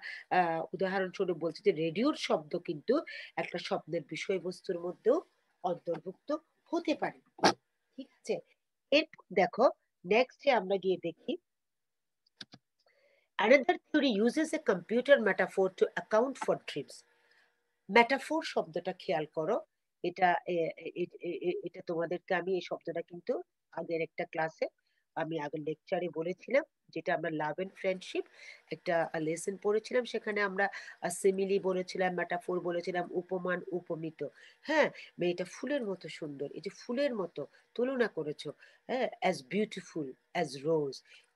উদাহরণস্বরূপ বলছে যে রেডিওর শব্দ কিন্তু একটা স্বপ্নের বিষয়বস্তুর মধ্যেও অন্তর্ভুক্ত হতে পারে। ঠিক আছে, এরপর দেখো, নেক্সট আমরা গিয়ে দেখি, another theory uses a computer metaphor to account for dreams. Metaphor শব্দটা খেয়াল করো, এটা এটা তোমাদেরকে আমি এই শব্দটা কিন্তু আগের একটা ক্লাসে আমি আগের লেকচারে বলেছিলাম, যেটা আমরা লাভ এন্ড ফ্রেন্ডশিপ একটা লেসন পড়েছিলাম, সেখানে আমরা সিমিলি বলেছিলাম, মেটাফোর বলেছিলাম, উপমান, উপমিত। হ্যাঁ, মেয়েটা ফুলের মতো সুন্দর, এই যে ফুলের মতো তুলনা করেছো, হ্যাঁ, অ্যাজ বিউটিফুল অ্যাজ রোজ,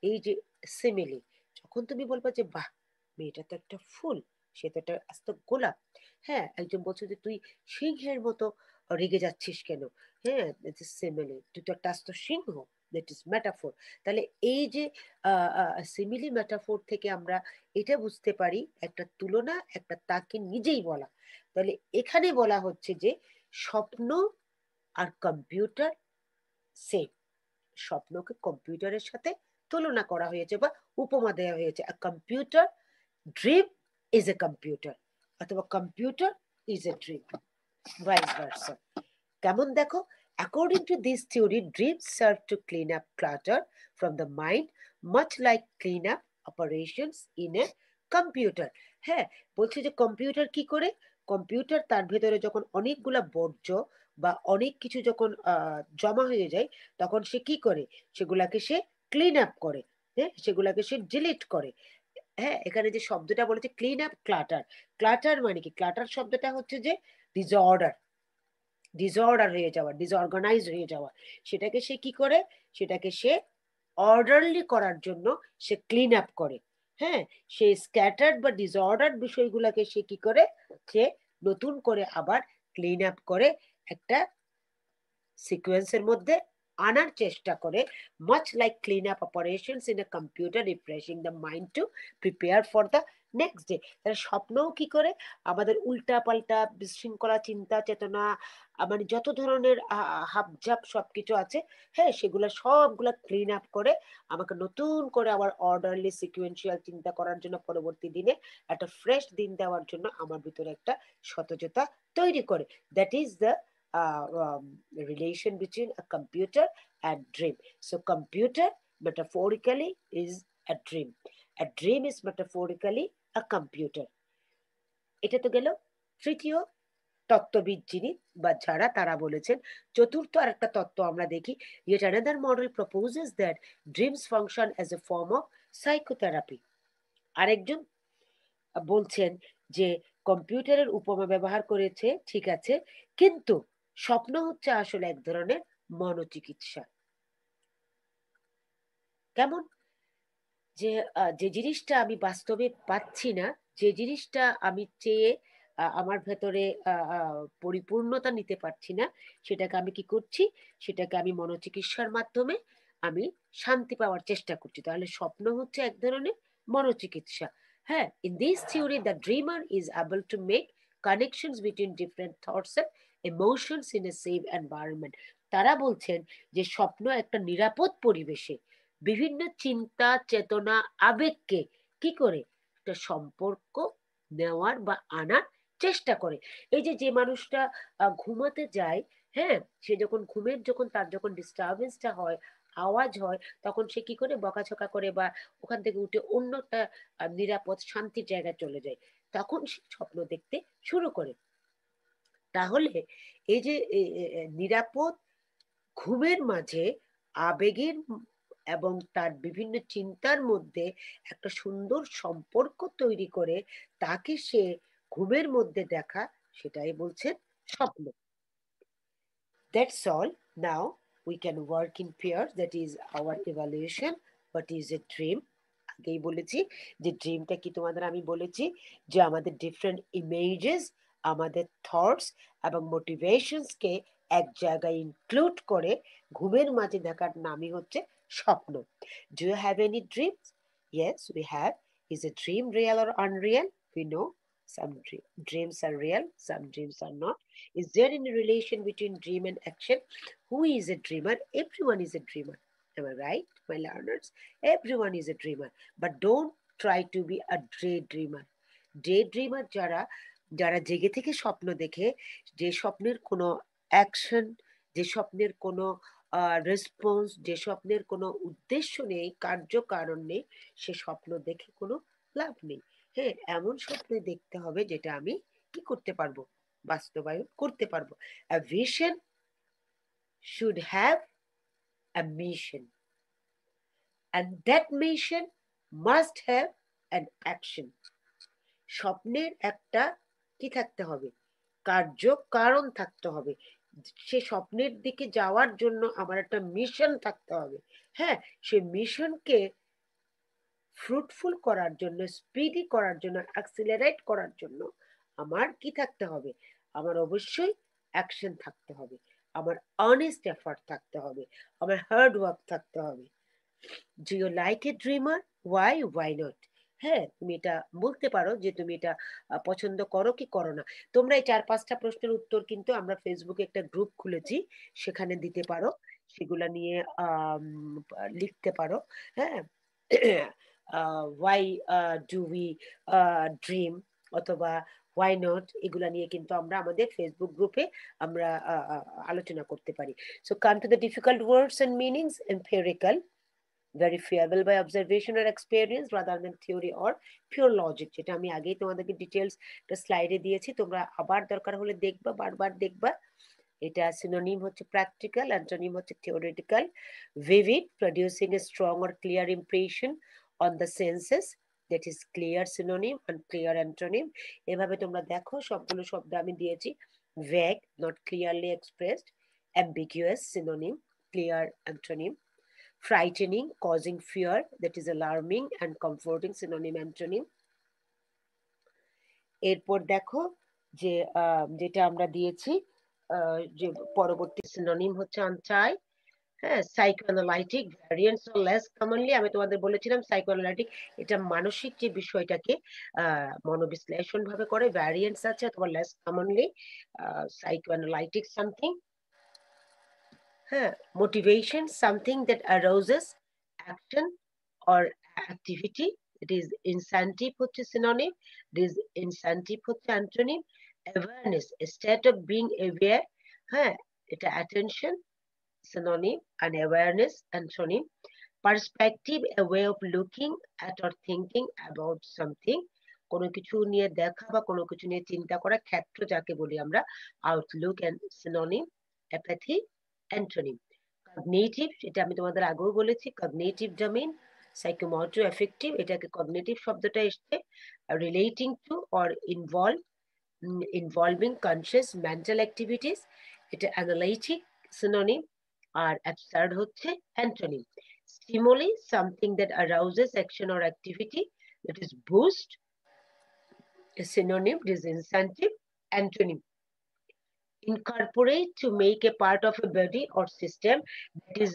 এই যে সিমিলি, যখন তুমি বলবা যে বাহ, মেয়েটা তো একটা ফুল, সে তো একটা আস্ত গোলাপ, হ্যাঁ, একজন বলছে যে তুই সিংহের মতো রেগে যাচ্ছিস কেন, হ্যাঁ, সিমিলি, তুই তো একটা আস্ত সিংহ, দ্যাট ইজ মেটাফোর। তাহলে এই যে সিমিলি মেটাফোর থেকে আমরা এটা বুঝতে পারি একটা তুলনা, একটা তাকে নিজেই বলা। তাহলে এখানে বলা হচ্ছে যে স্বপ্ন আর কম্পিউটার সেম, স্বপ্নকে কম্পিউটারের সাথে তুলনা করা হয়েছে বা উপমা দেওয়া হয়েছে। Computer dream is a computer, অথবা computer is a dream, vice versa. কেমন দেখো, according to this theory, dreams serve to clean up clutter from the mind, much like clean up operations in a computer. হ্যাঁ, বলছে যে computer কি করে, computer তার ভেতরে যখন অনেকগুলা বর্জ্য বা অনেক কিছু যখন জমা হয়ে যায়, তখন সে কি করে, সেগুলাকে সে ক্লিন আপ করে, হ্যাঁ, সেগুলাকে সে ডিলিট করে। হ্যাঁ, এখানে যে শব্দটা বলেছে ক্লিন আপ ক্লাটার, ক্লাটার মানে কি, ক্লাটার শব্দটা হচ্ছে যে ডিসঅর্ডার, ডিসঅর্ডার হয়ে যাওয়া, ডিসঅর্গানাইজ হয়ে যাওয়া, সেটাকে সে কি করে, সেটাকে সে অর্ডারলি করার জন্য সে ক্লিন আপ করে। হ্যাঁ, সে স্ক্যাটার্ড বা ডিসঅর্ডার বিষয়গুলোকে সে কি করে, সে নতুন করে আবার ক্লিন আপ করে একটা সিকোয়েন্সের মধ্যে আনার চেষ্টা করে, much like clean up operations in a computer refreshing the mind to prepare for the next day. তাহলে স্বপ্নও কি করে, আমাদের উল্টা পাল্টা বিশৃঙ্খলা চিন্তা চেতনা, মানে যত ধরনের হাবজাব সবকিছু আছে, হ্যাঁ, সেগুলো সবগুলা ক্লিন আপ করে আমাকে নতুন করে আবার অর্ডারলি সিকুয়েন্সিয়াল চিন্তা করার জন্য, পরবর্তী দিনে একটা ফ্রেশ দিন দেওয়ার জন্য আমার ভিতরে একটা সতেজতা তৈরি করে। That is the relation between a computer and dream. So computer metaphorically is a dream. A dream is metaphorically a computer. এটা তো গেল তৃতীয় তত্ত্ববিদ যিনি বা যারা, তারা বলেছেন। চতুর্থ আরেকটা তত্ত্ব আমরা দেখি, yet another model proposes that dreams function as a form of psychotherapy. আরেকজন বলছেন যে কম্পিউটারের উপমা ব্যবহার করেছে, ঠিক আছে, কিন্তু স্বপ্ন হচ্ছে আসলে এক ধরনের মনোচিকিৎসা। কেমন? যে যে জিনিসটা আমি বাস্তবে পাচ্ছি না, যে জিনিসটা আমি চেয়ে আমার ভেতরে আ আ পরিপূর্ণতা নিতে পারছি না, সেটাকে আমি কি করছি? সেটাকে আমি মনোচিকিৎসার মাধ্যমে আমি শান্তি পাওয়ার চেষ্টা করছি। তাহলে স্বপ্ন হচ্ছে এক ধরনের মনোচিকিৎসা। হ্যাঁ? In this theory, the dreamer is able to make connections between different thoughts and emotions in a safe environment. তারা বলছেন যে স্বপ্ন একটা নিরাপদ পরিবেশে বিভিন্ন চিন্তা, চেতনা, আবেগকে কি করে? একটা সম্পর্ক নেওয়ার বা আনার চেষ্টা করে। এই যে, যে মানুষটা ঘুমাতে যায়, হ্যাঁ? সে যখন তার যখন ডিস্টার্বেন্স টা হয়, আওয়াজ হয়, তখন সে কি করে? বকাঝকা করে বা ওখান থেকে উঠে অন্য একটা নিরাপদ শান্তির জায়গায় চলে যায়। তখন সে স্বপ্ন দেখতে শুরু করে। তাহলে এই যে এ এ এ নিরাপদ ঘুমের মাঝে আবেগের এবং তার বিভিন্ন চিন্তার মধ্যে একটা সুন্দর সম্পর্ক তৈরি করে তাকে সে ঘুমের মধ্যে দেখা, সেটাই বলছেন স্বপ্ন। That's all. Now we can work in pairs. That is our evaluation. What is a dream? আগেই বলেছি যে ড্রিমটা কি তোমাদের আমি বলেছি যে আমাদের ডিফারেন্ট ইমেজেস, আমাদের থটস এবং মোটিভেশনস কে এক জায়গায় ইনক্লুড করে ঘুমের মাঝে দেখার নামই হচ্ছে স্বপ্ন। Do you have any dreams? Yes we have. Is a dream real or unreal? We know some dreams are real, some dreams are not. Is there any relation between dream and action? Who is a dreamer? Everyone is a dreamer. Am I right, my learners? Everyone is a dreamer. But don't try to be a daydreamer. Daydreamer যারা, যারা জেগে থেকে স্বপ্ন দেখে, যে স্বপ্নের কোনো action, যে স্বপ্নের কোনো রেসপন্স, যে স্বপ্নের কোনো উদ্দেশ্য নেই, কার্যকারণ নেই, সে স্বপ্ন দেখে কোনো লাভ নেই। হ্যাঁ, এমন স্বপ্ন দেখতে হবে যেটা আমি কি করতে পারবো? বাস্তবায়ন করতে পারবো। A vision should have a mission, and that mission must have an action. স্বপ্নের একটা কি থাকতে হবে? কার্যকারণ থাকতে হবে। সে স্বপ্নের দিকে যাওয়ার জন্য আমার একটা মিশন থাকতে হবে। হ্যাঁ? সে মিশনকে ফ্রুটফুল করার জন্য, স্পিডি করার জন্য, অ্যাক্সিলারেট করার জন্য আমার কি থাকতে হবে? আমার অবশ্যই অ্যাকশন থাকতে হবে। আমার অনেস্ট এফর্ট থাকতে হবে। আমার হার্ড ওয়ার্ক থাকতে হবে। Do you like a dreamer? Why? Why not? হ্যাঁ, তুমি এটা বলতে পারো যে তুমি এটা পছন্দ করো কি করো না। তোমরা এই ৪-৫ টা প্রশ্নের উত্তর কিন্তু আমরা ফেসবুকে একটা গ্রুপ খুলেছি, সেখানে দিতে পারো। সেগুলা নিয়ে আম লিখতে পারো। হ্যাঁ? why do we dream অথবা why not, এগুলা নিয়ে কিন্তু আমরা আমাদের ফেসবুক গ্রুপে আমরা আলোচনা করতে পারি। So come to the difficult words and meanings. Empirical, verifiable by observation or experience rather than theory or pure logic, যেটা আমি আগেই তোমাদেরকে ডিটেলস একটা স্লাইডে দিয়েছি, তোমরা আবার দরকার হলে দেখবা, বারবার দেখবা। এটা সিনোনিম হচ্ছে প্র্যাকটিক্যাল, অ্যান্টোনিম হচ্ছে theoretical. vivid, producing a strong or clear impression on the senses, that is clear synonym and clear antonym. এভাবে তোমরা দেখো সবগুলো শব্দ আমি দিয়েছি। vague, not clearly expressed. ambiguous, synonym, clear antonym. frightening, causing fear, that is alarming and comforting, synonym antonym. এরপর দেখো যে যেটা আমরা দিয়েছি যে পরবর্তী সিনোনিম হচ্ছে আনচাই। হ্যাঁ, psychoanalytic variants or less commonly, আমি তোমাদের বলেছিলাম সাইকোঅ্যানালাইটিক এটা মানসিক যে বিষয়টাকে মনোবিশ্লেষণ ভাবে করে, ভ্যারিয়েন্টস আছে অথবা লেস কমনলি সাইকোঅ্যানালাইটিক সামথিং। হ্যাঁ, motivation something that arouses action or activity, it is incentive হচ্ছে সিনোনিম, দিস ইনসেন্টিভ হচ্ছে antonym. Awareness, state of being aware, হ্যাঁ, এটা attention synonym, and awareness antonym. Perspective, a way of looking at or thinking about something, কোনো কিছু নিয়ে দেখা বা কোনো কিছু নিয়ে চিন্তা করা, ক্ষেত্র যাকে বলি আমরা, outlook and synonym. Apathy antonym. Cognitive, এটা আমি তোমাদের আগেও বলেছি, কগনিটিভ ডোমেইন। সাইকোমোটর এফেক্টিভ, এটাকে কগনিটিভ শব্দটা এসছে relating to or involve involving conscious mental activities, এটা অ্যানালাইটিক সিনোনিম। আর অ্যাবসার্ড হচ্ছে antonym. Stimuli, something that arouses action or activity, that is boost, a synonym, disincentive, antonym. Incorporate, to make a part of a body or system, that is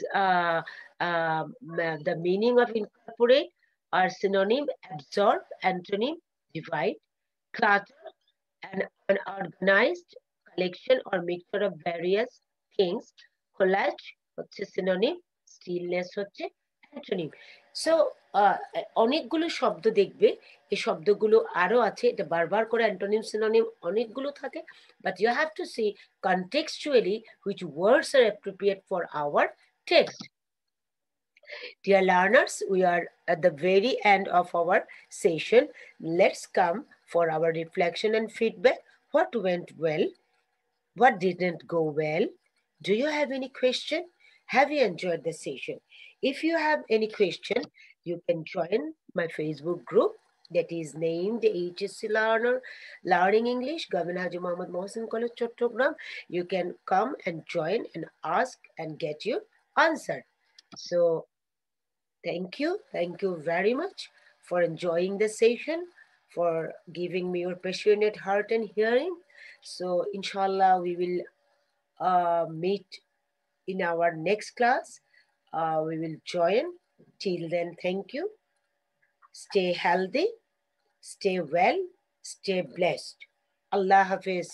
the meaning of incorporate. Or synonym, absorb, antonym, divide. Clutter, an unorganized collection or mixture of various things. Collage হচ্ছে synonym, stillness হচ্ছে antonym. So অনেকগুলো শব্দ দেখবে, এই শব্দগুলো আরো আছে, এটা বারবার করে অ্যান্টোনিম সিনোনিম অনেকগুলো থাকে, but you have to see contextually which words are appropriate for our text. Dear learners, we are at the very end of our session. Let's come for our reflection and feedback. What went well? What didn't go well? Do you have any question? Have you enjoyed the session? If you have any question, you can join my Facebook group that is named HSC Learner Learning English, Governor Haji Muhammad Mohsin College, Chattogram. You can come and join and ask and get your answer. So thank you very much for enjoying the session, for giving me your passionate heart and hearing. So inshallah, we will meet in our next class. We will join. Till then, thank you. Stay healthy, stay well, stay blessed. Allah Hafiz.